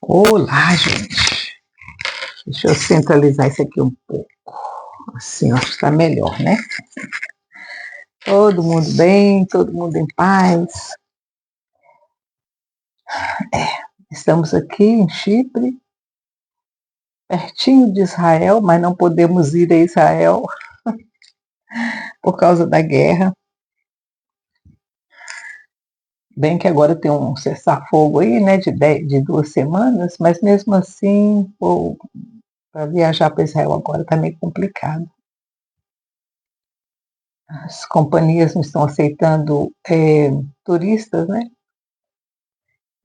Olá, gente. Deixa eu centralizar isso aqui um pouco. Assim, acho que está melhor, né? Todo mundo bem, todo mundo em paz. Estamos aqui em Chipre, pertinho de Israel, mas não podemos ir a Israel por causa da guerra. Bem que agora tem um cessar-fogo aí, né, de 2 semanas, mas mesmo assim, para viajar para Israel agora está meio complicado. As companhias não estão aceitando turistas, né?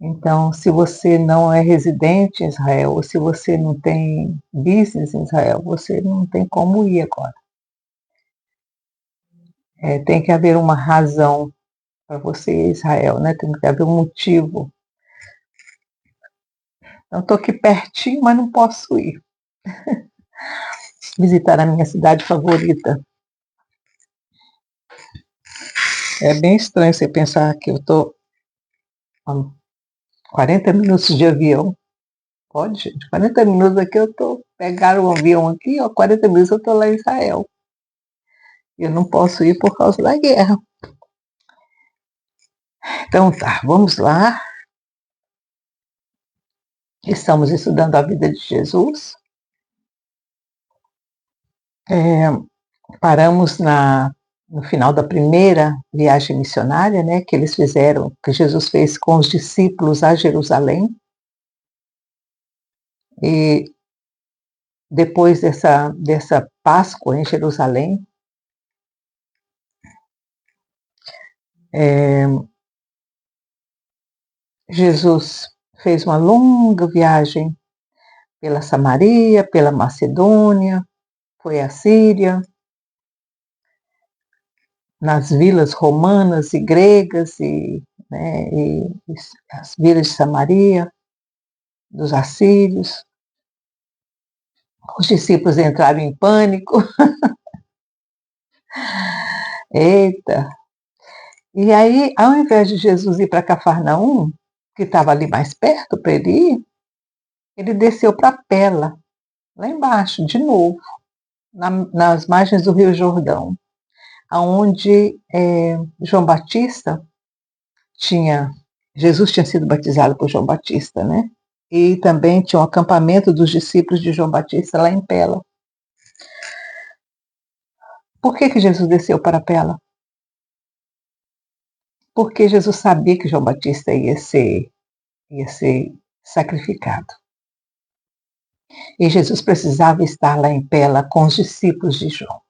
Então, se você não é residente em Israel, ou se você não tem business em Israel, você não tem como ir agora. Tem que haver uma razão para você ir a Israel, né? Tem que haver um motivo. Então, estou aqui pertinho, mas não posso ir visitar a minha cidade favorita. É bem estranho você pensar que eu estou a 40 minutos de avião. Pode, gente, 40 minutos aqui eu estou. Pegaram o avião aqui, 40 minutos eu estou lá em Israel. Eu não posso ir por causa da guerra. Então tá, vamos lá. Estamos estudando a vida de Jesus. Paramos no final da primeira viagem missionária, né, que eles fizeram, que Jesus fez com os discípulos a Jerusalém. E depois dessa Páscoa em Jerusalém, Jesus fez uma longa viagem pela Samaria, pela Macedônia, foi à Síria, nas vilas romanas e gregas e as vilas de Samaria, dos assírios. Os discípulos entraram em pânico. Eita! E aí, ao invés de Jesus ir para Cafarnaum, que estava ali mais perto para ele ir, ele desceu para Pela, lá embaixo, de novo, nas margens do Rio Jordão, onde João Batista Jesus tinha sido batizado por João Batista, né? E também tinha um acampamento dos discípulos de João Batista lá em Pela. Por que Jesus desceu para Pela? Porque Jesus sabia que João Batista ia ser sacrificado. E Jesus precisava estar lá em Pela com os discípulos de João.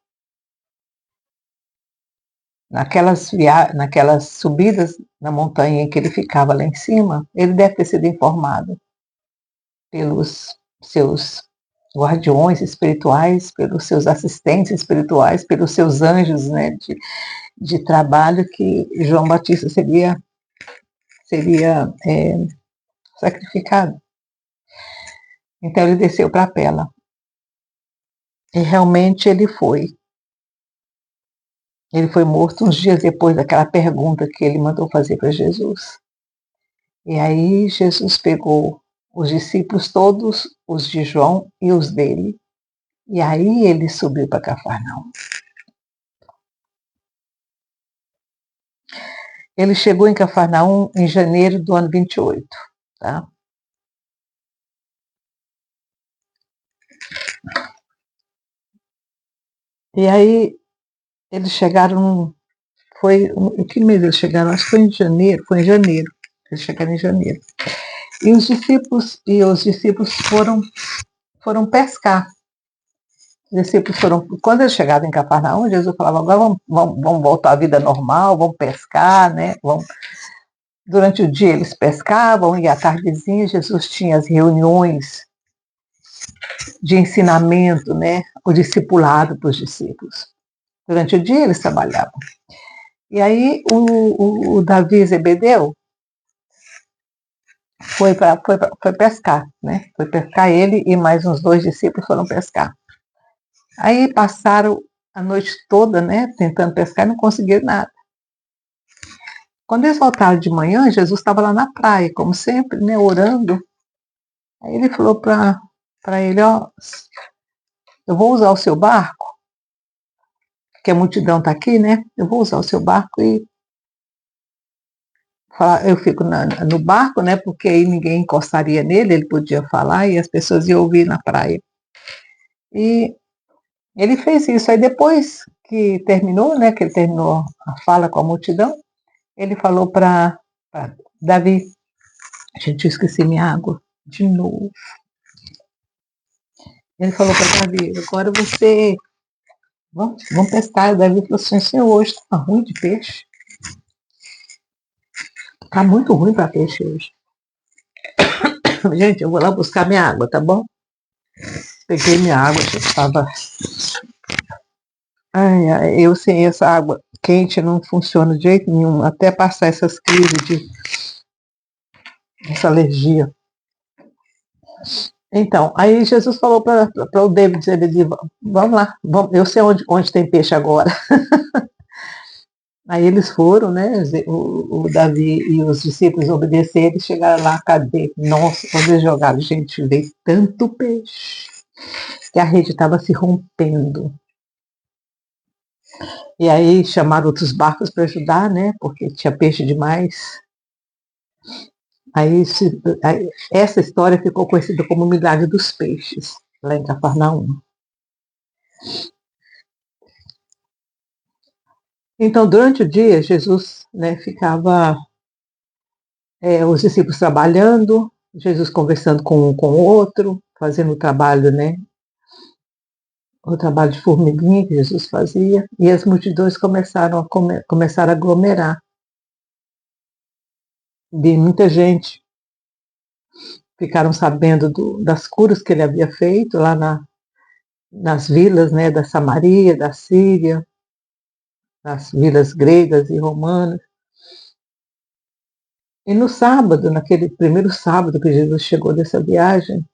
Naquelas subidas na montanha em que ele ficava lá em cima, ele deve ter sido informado pelos seus guardiões espirituais, pelos seus assistentes espirituais, pelos seus anjos, né, de trabalho, que João Batista seria sacrificado. Então ele desceu para Pela. E realmente ele foi. Ele foi morto uns dias depois daquela pergunta que ele mandou fazer para Jesus. E aí Jesus pegou os discípulos, todos os de João e os dele, e aí ele subiu para Cafarnaum. Ele chegou em Cafarnaum em janeiro do ano 28, tá? E aí eles chegaram, em que mês eles chegaram? Acho que foi em janeiro, eles chegaram em janeiro. E os discípulos foram pescar. Os discípulos quando eles chegaram em Cafarnaum, Jesus falava, agora vamos voltar à vida normal, vamos pescar, né? Durante o dia eles pescavam e à tardezinha Jesus tinha as reuniões de ensinamento, né? O discipulado para os discípulos. Durante o dia eles trabalhavam. E aí o Davi Zebedeu foi pescar, né? Foi pescar, ele e mais uns 2 discípulos foram pescar. Aí passaram a noite toda, né, tentando pescar e não conseguiram nada. Quando eles voltaram de manhã, Jesus estava lá na praia, como sempre, né, orando. Aí ele falou para ele, ó, eu vou usar o seu barco, que a multidão está aqui, né? Eu vou usar o seu barco e eu fico no barco, né? Porque aí ninguém encostaria nele, ele podia falar e as pessoas iam ouvir na praia. E ele fez isso. Aí depois que terminou, né? Que ele terminou a fala com a multidão, ele falou para Davi, gente, eu esqueci minha água de novo. Ele falou para Davi, agora você, vamos pescar. O Davi falou assim, senhor, hoje está ruim de peixe. Está muito ruim para peixe hoje. Gente, eu vou lá buscar minha água, tá bom? Peguei minha água, já estava. Ai, ai, eu sem essa água quente não funciona de jeito nenhum, até passar essas crises essa alergia. Então, aí Jesus falou para o David, ele disse, vamos lá, eu sei onde tem peixe agora. Aí eles foram, né? O Davi e os discípulos obedeceram e chegaram lá, cadê? Nossa, quando eles jogaram, gente, veio tanto peixe que a rede estava se rompendo. E aí chamaram outros barcos para ajudar, né? Porque tinha peixe demais. Aí essa história ficou conhecida como o milagre dos peixes, lá em Cafarnaum. Então, durante o dia, Jesus, né, ficava, os discípulos trabalhando, Jesus conversando com um com o outro, fazendo o trabalho, né, o trabalho de formiguinha que Jesus fazia, e as multidões começaram a aglomerar. De muita gente ficaram sabendo das curas que ele havia feito lá nas vilas, né, da Samaria, da Síria, nas vilas gregas e romanas. E no sábado, naquele primeiro sábado que Jesus chegou dessa viagem,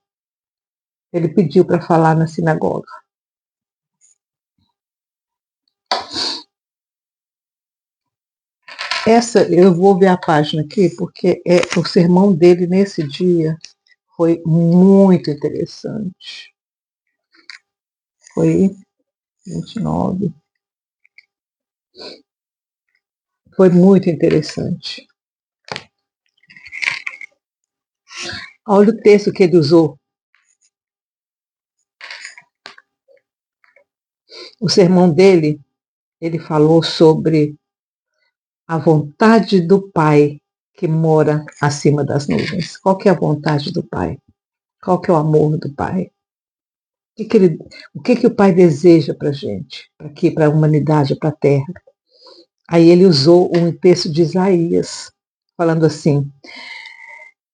ele pediu para falar na sinagoga. Eu vou ver a página aqui, porque o sermão dele nesse dia foi muito interessante. Foi 29. Foi muito interessante. Olha o texto que ele usou. O sermão dele, ele falou sobre a vontade do Pai que mora acima das nuvens. Qual que é a vontade do Pai? Qual que é o amor do Pai? O que o Pai deseja para a gente, para a humanidade, para a Terra? Aí ele usou um texto de Isaías, falando assim: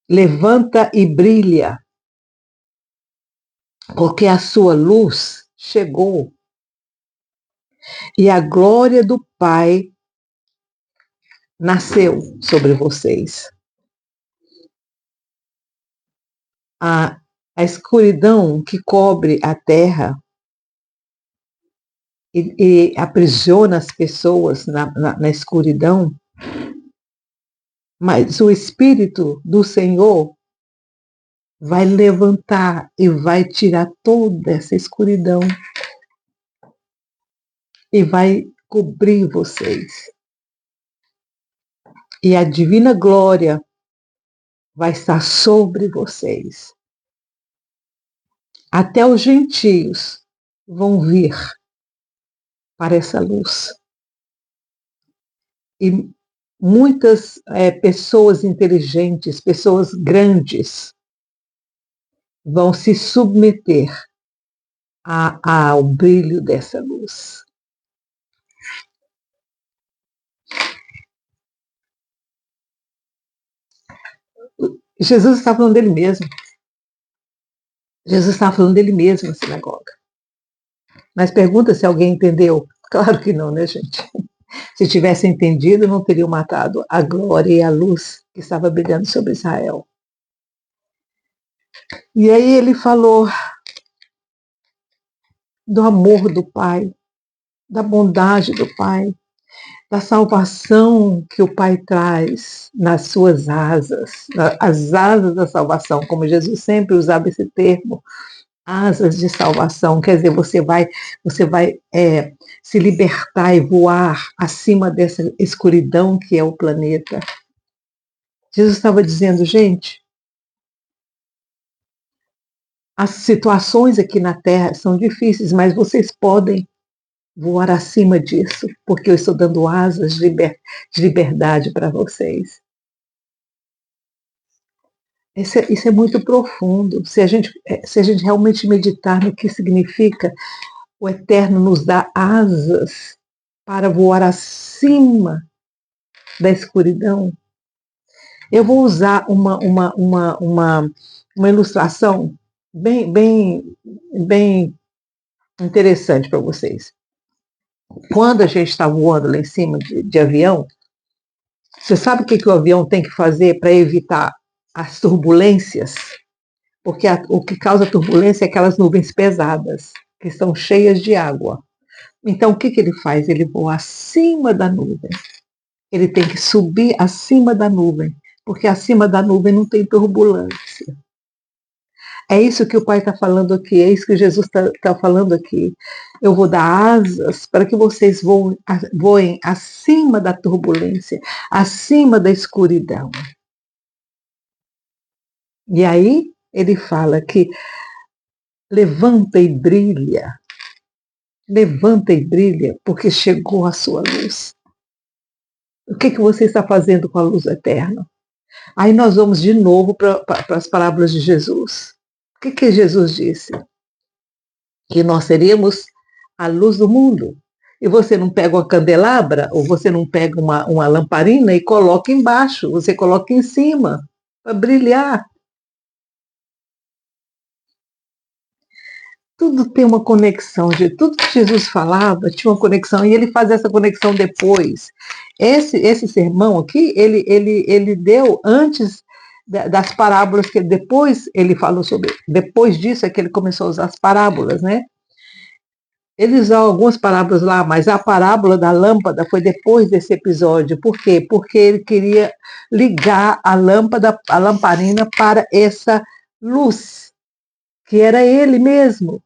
levanta e brilha, porque a sua luz chegou e a glória do Pai nasceu sobre vocês. A escuridão que cobre a terra e aprisiona as pessoas na escuridão, mas o Espírito do Senhor vai levantar e vai tirar toda essa escuridão e vai cobrir vocês. E a divina glória vai estar sobre vocês. Até os gentios vão vir para essa luz. E muitas pessoas inteligentes, pessoas grandes, vão se submeter ao brilho dessa luz. Jesus está falando dele mesmo. Jesus estava falando dele mesmo na sinagoga. Mas pergunta se alguém entendeu. Claro que não, né, gente? Se tivesse entendido, não teriam matado a glória e a luz que estava brilhando sobre Israel. E aí ele falou do amor do Pai, da bondade do Pai. da salvação que o Pai traz nas suas asas, as asas da salvação, como Jesus sempre usava esse termo, asas de salvação, quer dizer, você vai se libertar e voar acima dessa escuridão que é o planeta. Jesus estava dizendo, gente, as situações aqui na Terra são difíceis, mas vocês podem voar acima disso, porque eu estou dando asas de liberdade para vocês. Isso é muito profundo. Se a gente realmente meditar no que significa o Eterno nos dar asas para voar acima da escuridão. Eu vou usar uma ilustração bem interessante para vocês. Quando a gente está voando lá em cima de avião, você sabe o que o avião tem que fazer para evitar as turbulências? Porque o que causa turbulência é aquelas nuvens pesadas, que estão cheias de água. Então, o que ele faz? Ele voa acima da nuvem. Ele tem que subir acima da nuvem, porque acima da nuvem não tem turbulência. É isso que o Pai está falando aqui, é isso que Jesus está falando aqui. Eu vou dar asas para que vocês voem acima da turbulência, acima da escuridão. E aí ele fala que levanta e brilha, porque chegou a sua luz. O que você está fazendo com a luz eterna? Aí nós vamos de novo para as parábolas de Jesus. O que Jesus disse? Que nós seríamos a luz do mundo. E você não pega uma candelabra, ou você não pega uma lamparina e coloca embaixo, você coloca em cima, para brilhar. Tudo tem uma conexão, tudo que Jesus falava tinha uma conexão, e ele faz essa conexão depois. Esse sermão aqui, ele deu antes das parábolas, que depois ele falou sobre, depois disso é que ele começou a usar as parábolas, né? Ele usou algumas parábolas lá, mas a parábola da lâmpada foi depois desse episódio. Por quê? Porque ele queria ligar a lâmpada, a lamparina, para essa luz, que era ele mesmo.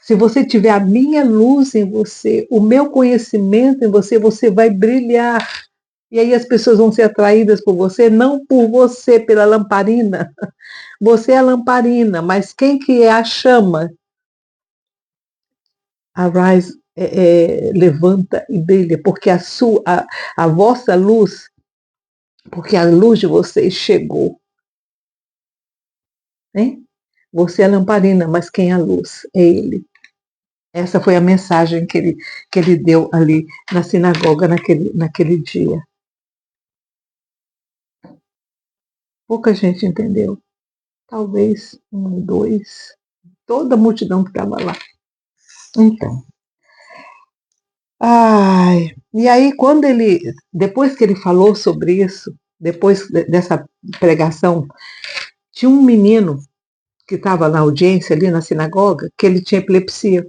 Se você tiver a minha luz em você, o meu conhecimento em você, você vai brilhar. E aí as pessoas vão ser atraídas por você, não por você, pela lamparina. Você é a lamparina, mas quem que é a chama? Arise, levanta e brilha, porque a vossa luz, porque a luz de vocês chegou. Hein? Você é a lamparina, mas quem é a luz? É ele. Essa foi a mensagem que ele deu ali na sinagoga naquele dia. Pouca gente entendeu. Talvez um, dois, toda a multidão que estava lá. Então. E aí, depois que ele falou sobre isso, depois dessa pregação, tinha um menino que estava na audiência ali na sinagoga, que ele tinha epilepsia.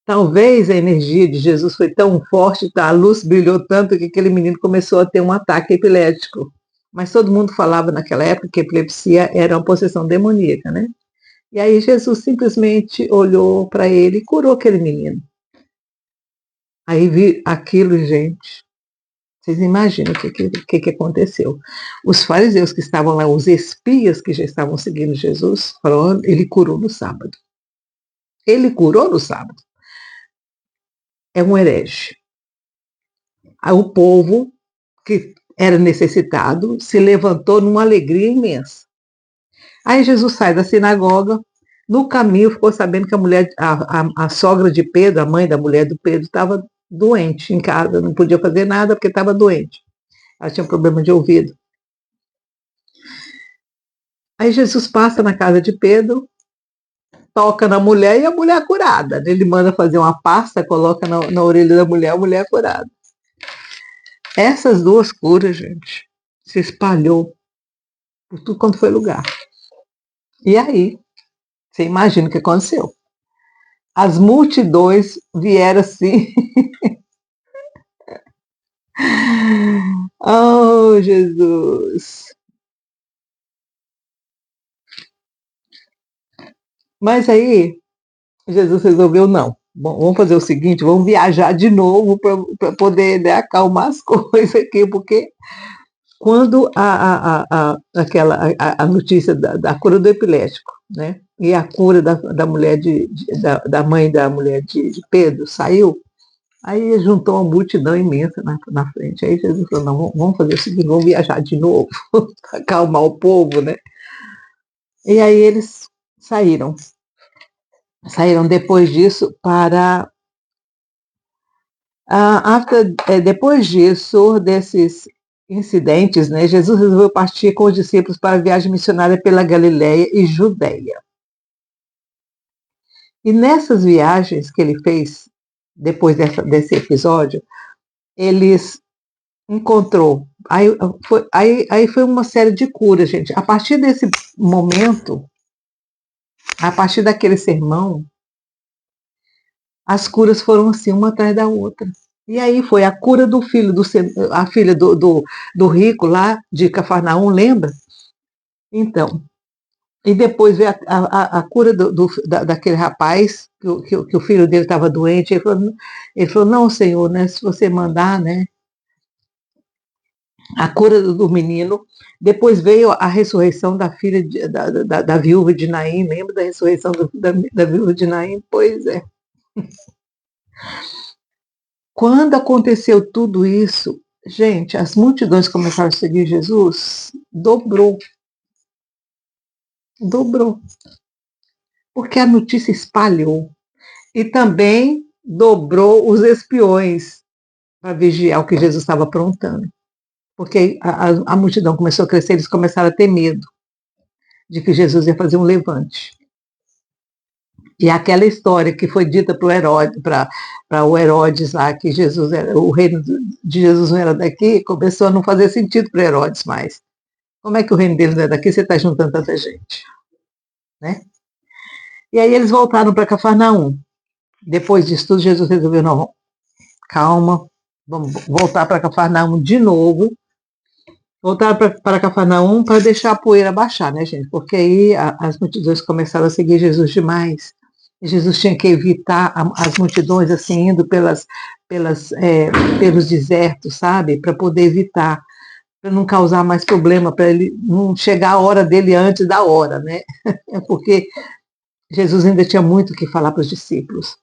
Talvez a energia de Jesus foi tão forte, a luz brilhou tanto que aquele menino começou a ter um ataque epilético. Mas todo mundo falava naquela época que a epilepsia era uma possessão demoníaca, né? E aí Jesus simplesmente olhou para ele e curou aquele menino. Aí vi aquilo, gente. Vocês imaginam o que aconteceu. Os fariseus que estavam lá, os espias que já estavam seguindo Jesus, falaram, ele curou no sábado. Ele curou no sábado. É um herege. Aí o povo, que era necessitado, se levantou numa alegria imensa. Aí Jesus sai da sinagoga, no caminho ficou sabendo que a sogra de Pedro, a mãe da mulher do Pedro, estava doente em casa, não podia fazer nada porque estava doente. Ela tinha um problema de ouvido. Aí Jesus passa na casa de Pedro, toca na mulher e a mulher é curada. Ele manda fazer uma pasta, coloca na orelha da mulher, a mulher é curada. Essas duas curas, gente, se espalhou por tudo quanto foi lugar. E aí, você imagina o que aconteceu. as multidões vieram assim. Oh, Jesus! Mas aí, Jesus resolveu não. Bom, vamos fazer o seguinte, vamos viajar de novo para poder, né, acalmar as coisas aqui, porque quando a notícia da cura do epilético, né, e a cura da mulher da mãe da mulher de Pedro saiu, aí juntou uma multidão imensa na frente. Aí Jesus falou, não, vamos fazer o seguinte, vamos viajar de novo, para acalmar o povo, né? E aí eles saíram. Saíram depois disso para depois disso, desses incidentes, né, Jesus resolveu partir com os discípulos para a viagem missionária pela Galiléia e Judéia. E nessas viagens que ele fez, depois desse episódio, eles encontrou. Aí foi uma série de curas, gente. A partir desse momento, a partir daquele sermão, as curas foram assim, uma atrás da outra. E aí foi a cura do filho, a filha do rico lá de Cafarnaum, lembra? Então, e depois veio a cura daquele rapaz, que o filho dele estava doente. Ele falou, não, Senhor, né, se você mandar, né, a cura do menino. Depois veio a ressurreição da filha da viúva de Naim. Lembra da ressurreição da viúva de Naim? Pois é. Quando aconteceu tudo isso, gente, as multidões começaram a seguir Jesus, dobrou. Dobrou. Porque a notícia espalhou. E também dobrou os espiões para vigiar o que Jesus estava aprontando. Porque a multidão começou a crescer, eles começaram a ter medo de que Jesus ia fazer um levante. E aquela história que foi dita para o Herodes lá, que Jesus era, o reino de Jesus não era daqui, começou a não fazer sentido para Herodes mais. Como é que o reino dele não é daqui? Você está juntando tanta gente, né? E aí eles voltaram para Cafarnaum. Depois disso tudo, Jesus resolveu, não, calma, vamos voltar para Cafarnaum de novo. Voltar para Cafarnaum para deixar a poeira baixar, né, gente? Porque aí as multidões começaram a seguir Jesus demais. E Jesus tinha que evitar as multidões assim indo pelos desertos, sabe? Para poder evitar, para não causar mais problema, para ele não chegar a hora dele antes da hora, né? É porque Jesus ainda tinha muito o que falar para os discípulos.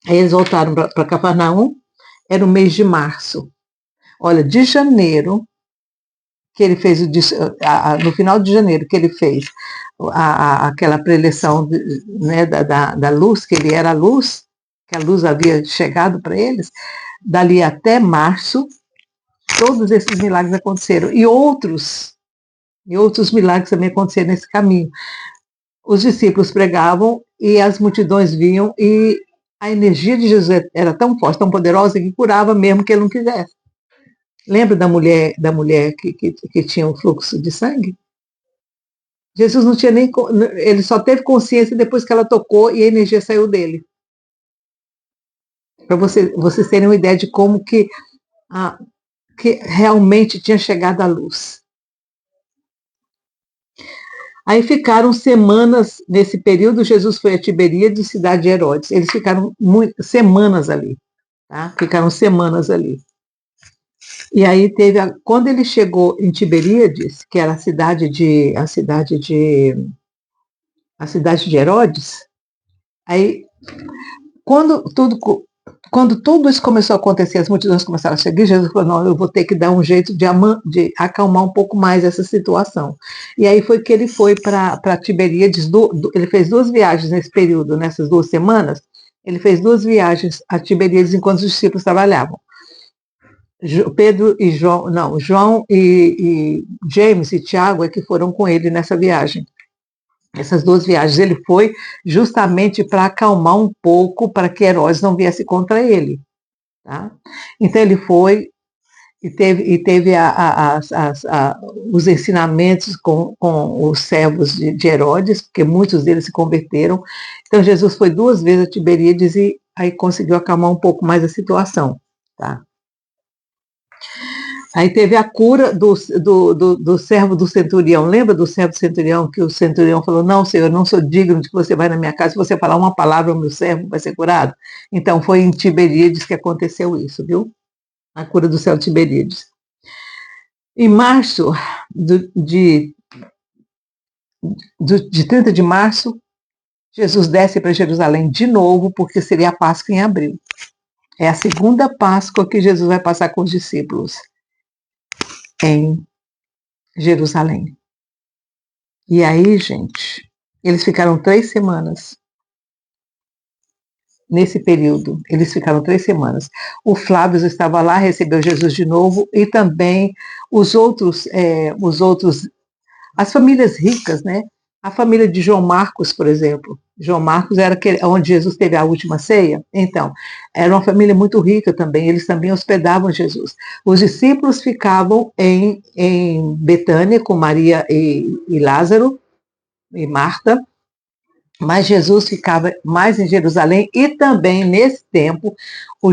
Aí eles voltaram para Cafarnaum, era o mês de março. Olha, de janeiro, que ele fez, no final de janeiro, que ele fez aquela preleção, né, da luz, que ele era a luz, que a luz havia chegado para eles, dali até março, todos esses milagres aconteceram. E outros milagres também aconteceram nesse caminho. Os discípulos pregavam e as multidões vinham, e a energia de Jesus era tão forte, tão poderosa, que curava mesmo que ele não quisesse. Lembra da mulher que tinha um fluxo de sangue? Jesus não tinha nem. Ele só teve consciência depois que ela tocou e a energia saiu dele. Para vocês terem uma ideia de como que realmente tinha chegado a luz. Aí ficaram semanas, nesse período, Jesus foi a Tiberíades, cidade de Herodes. Eles ficaram semanas ali. Tá? Ficaram semanas ali. E aí quando ele chegou em Tiberíades, que era a cidade de Herodes, aí quando tudo isso começou a acontecer, as multidões começaram a seguir, Jesus falou, não, eu vou ter que dar um jeito de acalmar um pouco mais essa situação. E aí foi que ele foi para Tiberíades, ele fez 2 viagens nesse período, nessas 2 semanas, ele fez 2 viagens a Tiberíades enquanto os discípulos trabalhavam. João e James e Tiago é que foram com ele nessa viagem. Essas 2 viagens, ele foi justamente para acalmar um pouco, para que Herodes não viesse contra ele. Tá? Então ele foi, e teve os ensinamentos com os servos de Herodes, porque muitos deles se converteram. Então, Jesus foi 2 vezes a Tiberíades e aí conseguiu acalmar um pouco mais a situação. Tá? Aí teve a cura do servo do centurião. Lembra do servo do centurião, que o centurião falou: Não, Senhor, eu não sou digno de que você vá na minha casa. Se você falar uma palavra, o meu servo vai ser curado. Então, foi em Tiberíades que aconteceu isso, viu? A cura do servo de Tiberíades. Em março de 30 de março, Jesus desce para Jerusalém de novo, porque seria a Páscoa em abril. É a segunda Páscoa que Jesus vai passar com os discípulos em Jerusalém. E aí, gente, eles ficaram 3 semanas. Nesse período, eles ficaram 3 semanas. O Flávio estava lá, recebeu Jesus de novo, e também os outros, as famílias ricas, né? A família de João Marcos, por exemplo. João Marcos era onde Jesus teve a última ceia. Então, era uma família muito rica também, eles também hospedavam Jesus. Os discípulos ficavam em Betânia com Maria e Lázaro e Marta, mas Jesus ficava mais em Jerusalém e também nesse tempo o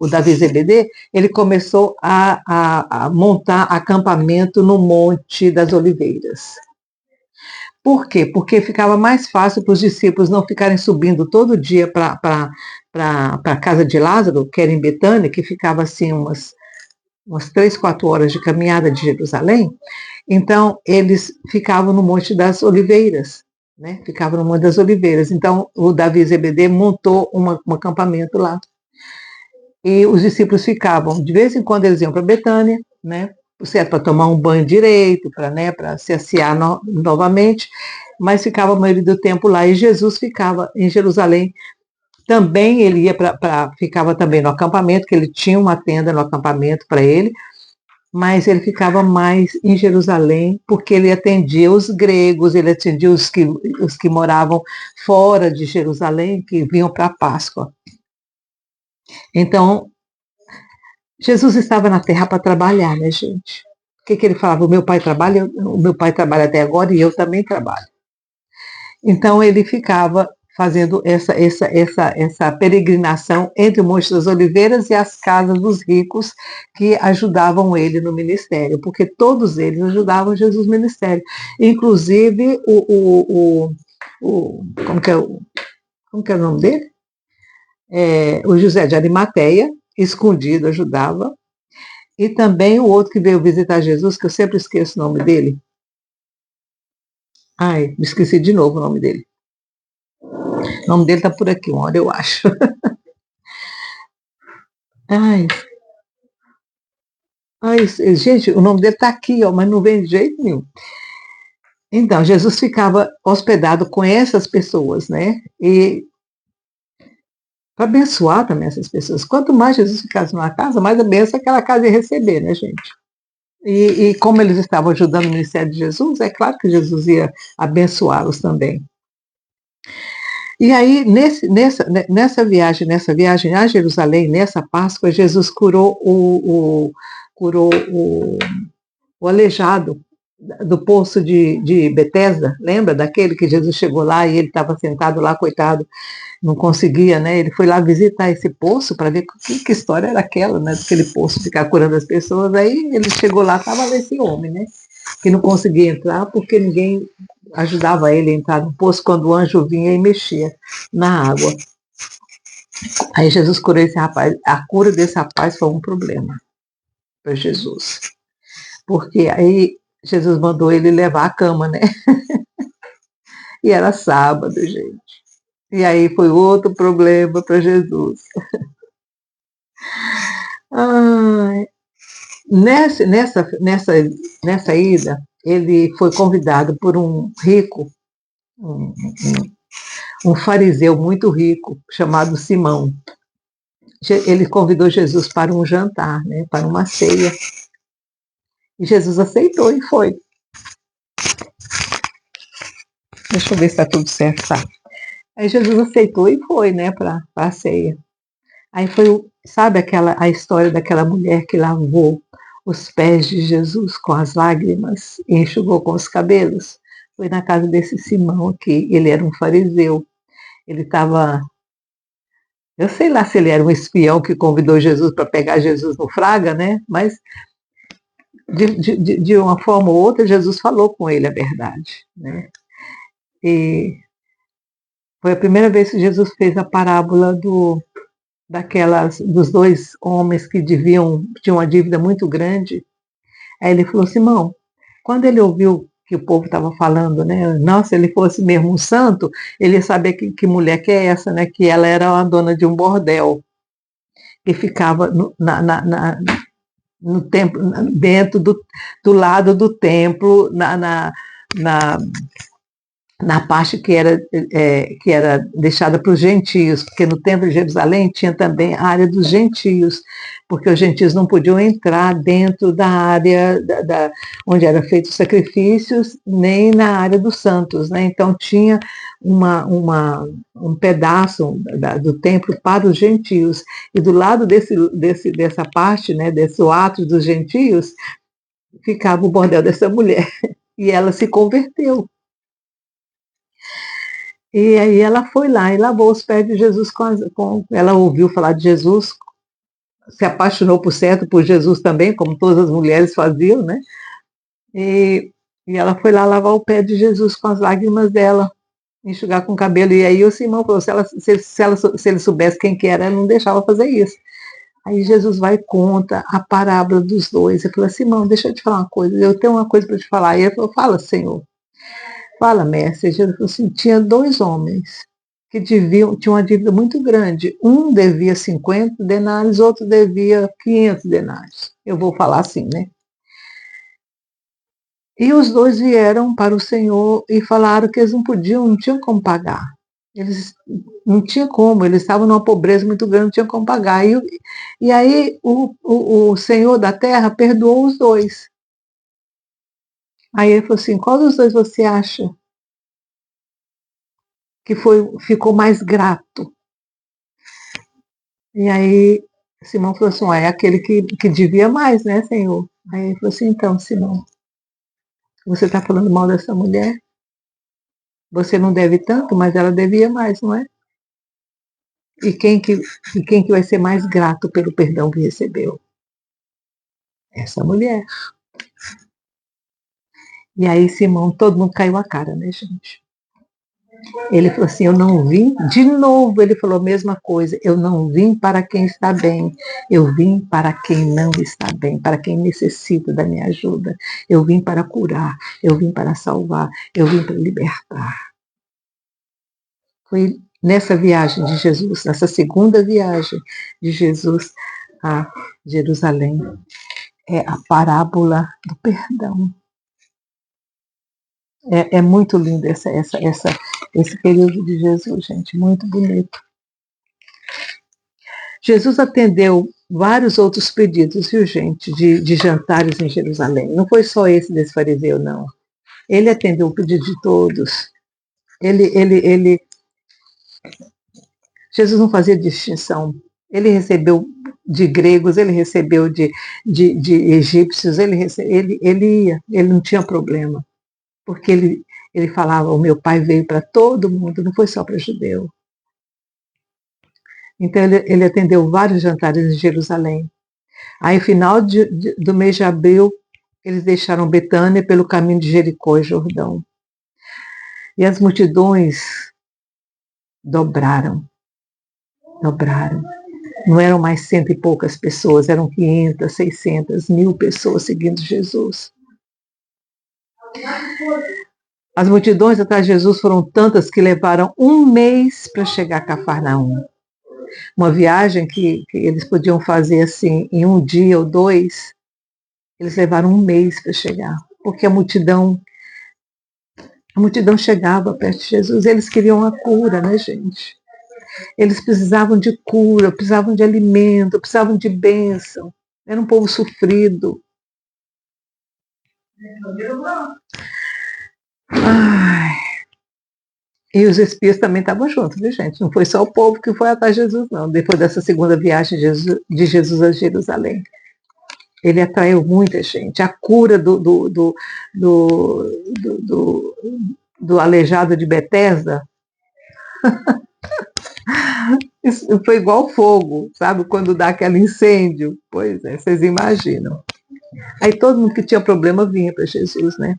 Davi Zebedê, ele começou a montar acampamento no Monte das Oliveiras. Por quê? Porque ficava mais fácil para os discípulos não ficarem subindo todo dia para a casa de Lázaro, que era em Betânia, que ficava assim umas 3, 4 horas de caminhada de Jerusalém. Então, eles ficavam no Monte das Oliveiras, né? Ficavam no Monte das Oliveiras. Então, o Davi Zebedê montou um acampamento lá. E os discípulos ficavam, de vez em quando eles iam para Betânia, né? Certo, para tomar um banho direito, para se assear novamente, mas ficava a maioria do tempo lá. E Jesus ficava em Jerusalém. Também ele ia ficava também no acampamento, que ele tinha uma tenda no acampamento para ele, mas ele ficava mais em Jerusalém, porque ele atendia os gregos, ele atendia os que moravam fora de Jerusalém, que vinham para a Páscoa. Então, Jesus estava na terra para trabalhar, né, gente? O que ele falava? O meu pai trabalha até agora e eu também trabalho. Então, ele ficava fazendo essa peregrinação entre o Monte das Oliveiras e as casas dos ricos que ajudavam ele no ministério, porque todos eles ajudavam Jesus no ministério. Inclusive, como que é o nome dele? O José de Arimateia, escondido, ajudava. E também o outro que veio visitar Jesus, que eu sempre esqueço o nome dele. Ai, me esqueci de novo o nome dele. O nome dele está por aqui, uma hora eu acho. Ai, gente, o nome dele está aqui, ó, mas não vem de jeito nenhum. Então, Jesus ficava hospedado com essas pessoas, né? E para abençoar também essas pessoas. Quanto mais Jesus ficasse numa casa, mais a bênção aquela casa ia receber, né, gente? E como eles estavam ajudando o ministério de Jesus, é claro que Jesus ia abençoá-los também. E aí, nessa viagem a Jerusalém, nessa Páscoa, Jesus curou o aleijado do poço de Betesda, lembra daquele que Jesus chegou lá e ele estava sentado lá, coitado, não conseguia, né? Ele foi lá visitar esse poço para ver que história era aquela, né? Daquele poço ficar curando as pessoas. Aí ele chegou lá, estava lá esse homem, né? Que não conseguia entrar porque ninguém ajudava ele a entrar no poço quando o anjo vinha e mexia na água. Aí Jesus curou esse rapaz. A cura desse rapaz foi um problema para Jesus. Porque aí Jesus mandou ele levar a cama, né? E era sábado, gente. E aí foi outro problema para Jesus. Ai, nessa ida, ele foi convidado por um rico, um fariseu muito rico, chamado Simão. Ele convidou Jesus para um jantar, né, para uma ceia. E Jesus aceitou e foi. Deixa eu ver se está tudo certo, tá? Aí Jesus aceitou e foi, né, para a ceia. Aí foi, sabe a história daquela mulher que lavou os pés de Jesus com as lágrimas e enxugou com os cabelos? Foi na casa desse Simão aqui. Ele era um fariseu. Ele estava, eu sei lá se ele era um espião que convidou Jesus para pegar Jesus no Fraga, né? Mas de uma forma ou outra, Jesus falou com ele a verdade, né? E foi a primeira vez que Jesus fez a parábola dos dois homens que tinham uma dívida muito grande. Aí ele falou: Simão, quando ele ouviu que o povo estava falando, né? Nossa, se ele fosse mesmo um santo, ele ia saber que mulher que é essa, né? Que ela era uma dona de um bordel, que ficava no templo, dentro do lado do templo, na na parte que era deixada para os gentios, porque no templo de Jerusalém tinha também a área dos gentios, porque os gentios não podiam entrar dentro da área onde eram feitos os sacrifícios, nem na área dos santos, né? Então tinha um pedaço do templo para os gentios, e do lado dessa parte, né, desse átrio dos gentios, ficava o bordel dessa mulher, e ela se converteu. E aí ela foi lá e lavou os pés de Jesus ela ouviu falar de Jesus, se apaixonou por Jesus também, como todas as mulheres faziam, né? E, e ela foi lá lavar o pé de Jesus com as lágrimas dela, enxugar com o cabelo. E aí o Simão falou: se ele soubesse quem que era, ele não deixava fazer isso. Aí Jesus vai e conta a parábola dos dois. Ele falou: Simão, deixa eu te falar uma coisa, eu tenho uma coisa para te falar. E ele falou: fala, Senhor. Fala, mestre. Jesus falou assim: tinha dois homens que tinham uma dívida muito grande. Um devia 50 denários, outro devia 500 denários. Eu vou falar assim, né? E os dois vieram para o Senhor e falaram que eles não tinham como pagar. Eles não tinham como, eles estavam numa pobreza muito grande, não tinham como pagar. E aí o Senhor da terra perdoou os dois. Aí ele falou assim: qual dos dois você acha que ficou mais grato? E aí Simão falou assim: é aquele que devia mais, né, Senhor? Aí ele falou assim: então, Simão, você está falando mal dessa mulher? Você não deve tanto, mas ela devia mais, não é? E quem que vai ser mais grato pelo perdão que recebeu? Essa mulher. E aí Simão, todo mundo caiu a cara, né, gente? Ele falou assim: eu não vim, de novo ele falou a mesma coisa, eu não vim para quem está bem, eu vim para quem não está bem, para quem necessita da minha ajuda. Eu vim para curar, eu vim para salvar, eu vim para libertar. Foi nessa viagem de Jesus, nessa segunda viagem de Jesus a Jerusalém, é a parábola do perdão. É muito lindo esse período de Jesus, gente, muito bonito. Jesus atendeu vários outros pedidos, viu, gente, de jantares em Jerusalém. Não foi só esse desse fariseu, não. Ele atendeu o pedido de todos. Jesus não fazia distinção. Ele recebeu de gregos, ele recebeu de egípcios, ele não tinha problema. Porque ele falava: o meu pai veio para todo mundo, não foi só para judeu. Então ele atendeu vários jantares em Jerusalém. Aí, no final do mês de abril, eles deixaram Betânia pelo caminho de Jericó e Jordão. E as multidões dobraram. Não eram mais 100 e poucas pessoas, eram 500, 600, 1000 pessoas seguindo Jesus. As multidões atrás de Jesus foram tantas que levaram um mês para chegar a Cafarnaum. Uma viagem que eles podiam fazer assim em um dia ou dois, eles levaram um mês para chegar, porque a multidão chegava perto de Jesus, eles queriam a cura, né, gente? Eles precisavam de cura, precisavam de alimento, precisavam de bênção. Era um povo sofrido. Ai. E os espias também estavam juntos, viu, gente? Não foi só o povo que foi atrás de Jesus, não. Depois dessa segunda viagem de Jesus a Jerusalém. Ele atraiu muita gente. A cura do, do aleijado de Betesda, isso foi igual fogo, sabe? Quando dá aquele incêndio. Pois é, vocês imaginam. Aí todo mundo que tinha problema vinha para Jesus, né?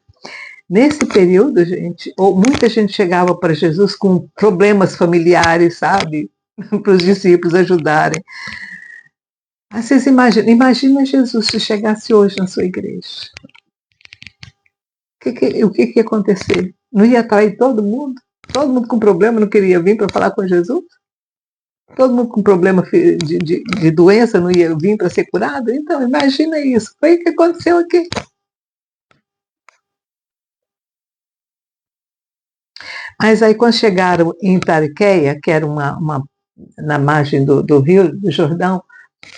Nesse período, gente, muita gente chegava para Jesus com problemas familiares, sabe? Para os discípulos ajudarem. Aí vocês imagina Jesus se chegasse hoje na sua igreja. O que ia acontecer? Não ia atrair todo mundo? Todo mundo com problema não queria vir para falar com Jesus? Todo mundo com problema de doença não ia vir para ser curado? Então, imagina isso. Foi o que aconteceu aqui. Mas aí, quando chegaram em Tariqueia, que era na margem do rio, do Jordão,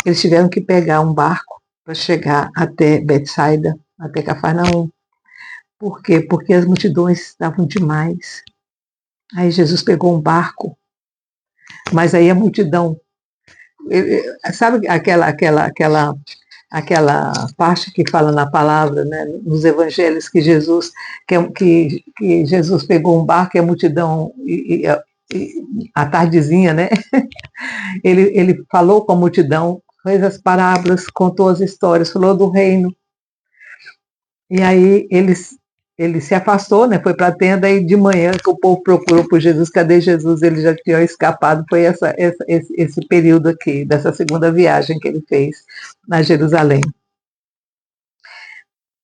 eles tiveram que pegar um barco para chegar até Betsaida, até Cafarnaum. Por quê? Porque as multidões estavam demais. Aí Jesus pegou um barco, mas aí a multidão, sabe aquela parte que fala na palavra, né, nos evangelhos, que Jesus pegou um barco e a multidão, a tardezinha, né, ele falou com a multidão, fez as parábolas, contou as histórias, falou do reino. E aí ele se afastou, né? Foi para a tenda e de manhã que o povo procurou por Jesus, cadê Jesus? Ele já tinha escapado. Foi esse período aqui, dessa segunda viagem que ele fez na Jerusalém.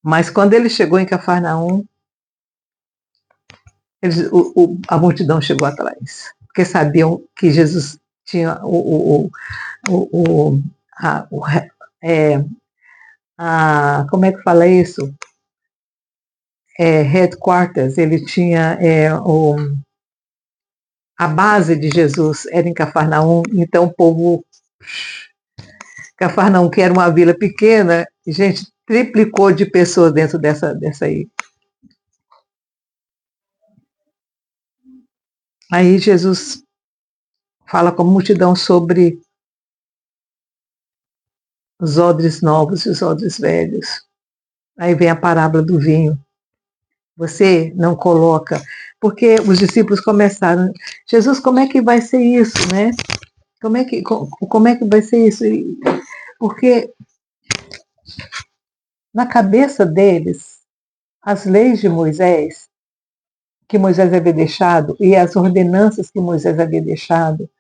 Mas quando ele chegou em Cafarnaum, a multidão chegou atrás, porque sabiam que Jesus tinha como é que fala isso? Headquarters, ele tinha a base de Jesus era em Cafarnaum, então o povo, Cafarnaum, que era uma vila pequena, gente, triplicou de pessoas dentro dessa aí. Aí Jesus fala com a multidão sobre os odres novos e os odres velhos. Aí vem a parábola do vinho. Você não coloca, porque os discípulos começaram, Jesus, como é que vai ser isso, né? Como é que vai ser isso? Porque na cabeça deles, as leis de Moisés, que Moisés havia deixado, e as ordenanças que Moisés havia deixado,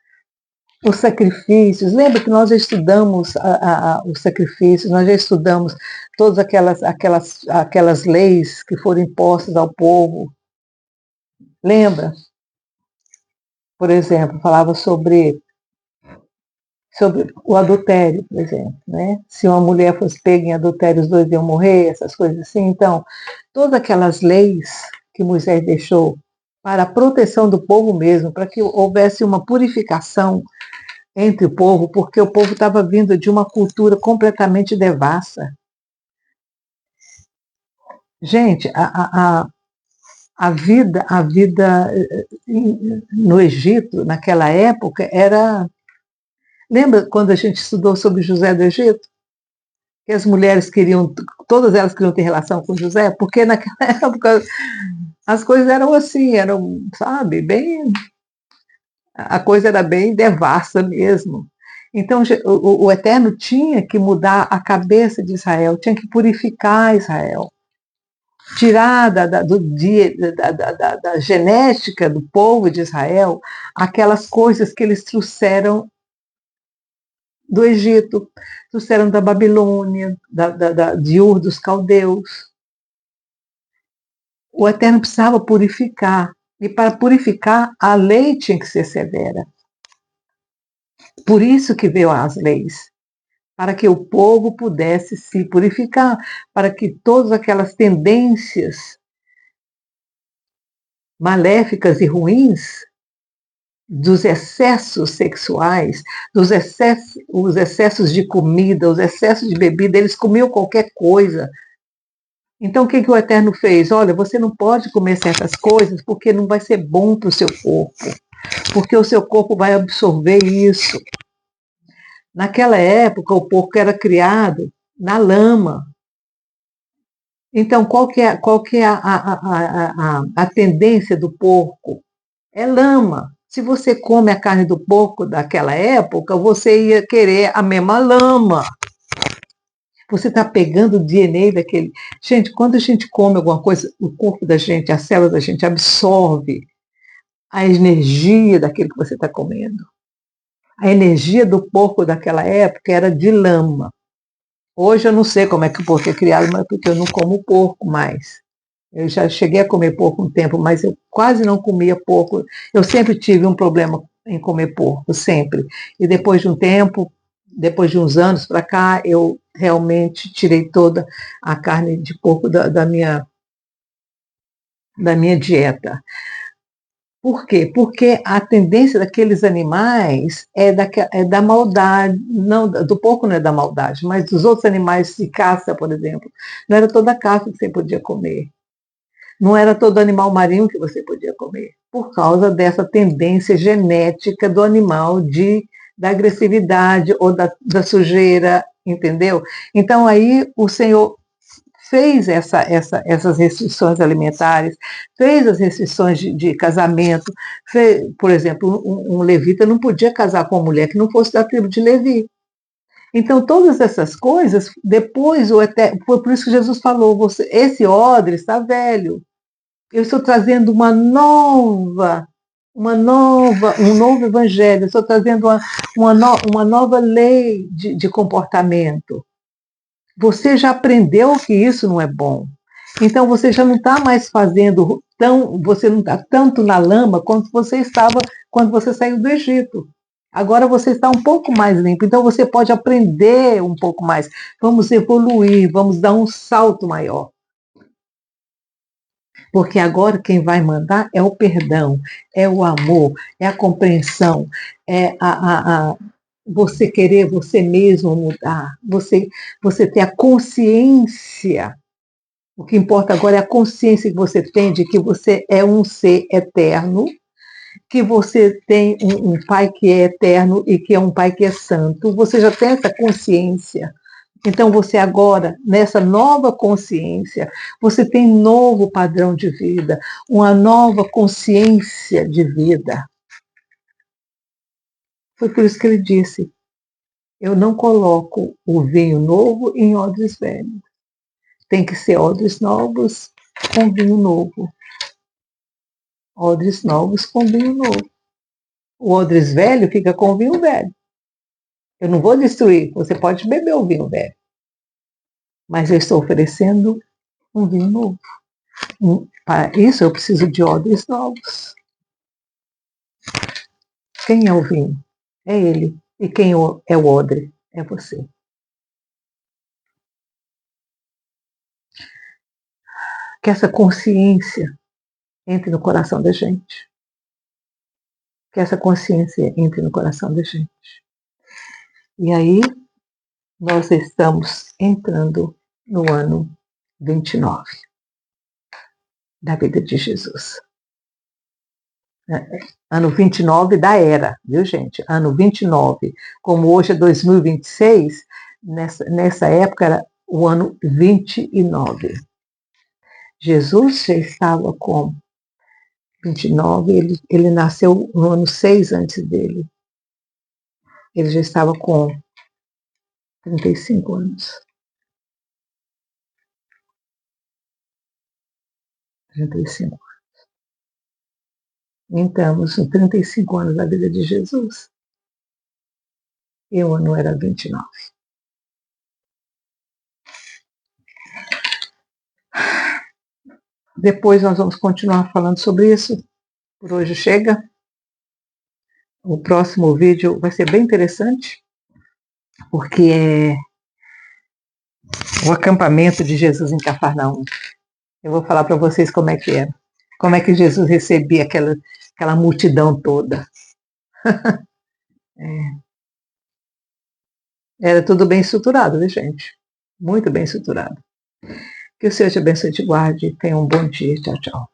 os sacrifícios, lembra que nós já estudamos os sacrifícios, nós já estudamos todas aquelas leis que foram impostas ao povo. Lembra? Por exemplo, falava sobre o adultério, por exemplo, né? Se uma mulher fosse pega em adultério, os dois iam morrer, essas coisas assim. Então, todas aquelas leis que Moisés deixou para a proteção do povo mesmo, para que houvesse uma purificação entre o povo, porque o povo estava vindo de uma cultura completamente devassa. Gente, a vida no Egito, naquela época, era... Lembra quando a gente estudou sobre José do Egito? Que as mulheres todas elas queriam ter relação com José, porque naquela época as coisas eram assim, sabe, a coisa era bem devassa mesmo. Então o Eterno tinha que mudar a cabeça de Israel, tinha que purificar Israel, tirar da genética do povo de Israel aquelas coisas que eles trouxeram do Egito, trouxeram da Babilônia, de Ur dos Caldeus. O Eterno precisava purificar, e para purificar, a lei tinha que ser severa. Por isso que veio as leis, para que o povo pudesse se purificar, para que todas aquelas tendências maléficas e ruins dos excessos sexuais, os excessos de comida, os excessos de bebida, eles comiam qualquer coisa. Então, o que o Eterno fez? Olha, você não pode comer certas coisas porque não vai ser bom para o seu corpo, porque o seu corpo vai absorver isso. Naquela época, o porco era criado na lama. Então, qual que é a tendência do porco? É lama. Se você come a carne do porco daquela época, você ia querer a mesma lama. Você está pegando o DNA daquele. Gente, quando a gente come alguma coisa, o corpo da gente, as células da gente absorve a energia daquilo que você está comendo. A energia do porco daquela época era de lama. Hoje eu não sei como é que o porco é criado, mas porque eu não como porco mais. Eu já cheguei a comer porco um tempo, mas eu quase não comia porco. Eu sempre tive um problema em comer porco, sempre. E depois de um tempo, depois de uns anos para cá, eu realmente tirei toda a carne de porco da minha dieta. Por quê? Porque a tendência daqueles animais é da maldade, não, do porco não é da maldade, mas dos outros animais de caça, por exemplo. Não era toda a caça que você podia comer. Não era todo animal marinho que você podia comer, por causa dessa tendência genética do animal da agressividade ou da sujeira, entendeu? Então aí o Senhor fez essas restrições alimentares, fez as restrições de casamento. Por exemplo, um levita não podia casar com uma mulher que não fosse da tribo de Levi. Então, todas essas coisas, depois, foi por isso que Jesus falou, esse odre está velho. Eu estou trazendo um novo evangelho, eu estou trazendo uma nova lei de comportamento. Você já aprendeu que isso não é bom. Então você já não está mais você não está tanto na lama quanto você estava quando você saiu do Egito. Agora você está um pouco mais limpo, então você pode aprender um pouco mais. Vamos evoluir, vamos dar um salto maior. Porque agora quem vai mandar é o perdão, é o amor, é a compreensão, é você querer você mesmo mudar, você ter a consciência. O que importa agora é a consciência que você tem de que você é um ser eterno, que você tem um pai que é eterno e que é um pai que é santo. Você já tem essa consciência. Então, você agora, nessa nova consciência, você tem um novo padrão de vida, uma nova consciência de vida. Foi por isso que ele disse: eu não coloco o vinho novo em odres velhos. Tem que ser odres novos com vinho novo. Odres novos com vinho novo. O odres velho fica com o vinho velho. Eu não vou destruir, você pode beber o vinho velho. Mas eu estou oferecendo um vinho novo. Para isso eu preciso de odres novos. Quem é o vinho? É ele. E quem é o odre? É você. Que essa consciência entre no coração da gente. Que essa consciência entre no coração da gente. E aí, nós estamos entrando no ano 29 da vida de Jesus. Ano 29 da era, viu, gente? Ano 29. Como hoje é 2026, nessa época era o ano 29. Jesus já estava com 29, ele nasceu no ano 6 antes dele. Ele já estava com 35 anos. 35. Entramos em 35 anos da vida de Jesus. E o ano era 29. Depois nós vamos continuar falando sobre isso. Por hoje chega. O próximo vídeo vai ser bem interessante, porque é o acampamento de Jesus em Cafarnaum. Eu vou falar para vocês como é que era. Como é que Jesus recebia aquela multidão toda. Era tudo bem estruturado, viu, gente? Muito bem estruturado. Que o Senhor te abençoe e te guarde. Tenha um bom dia. Tchau, tchau.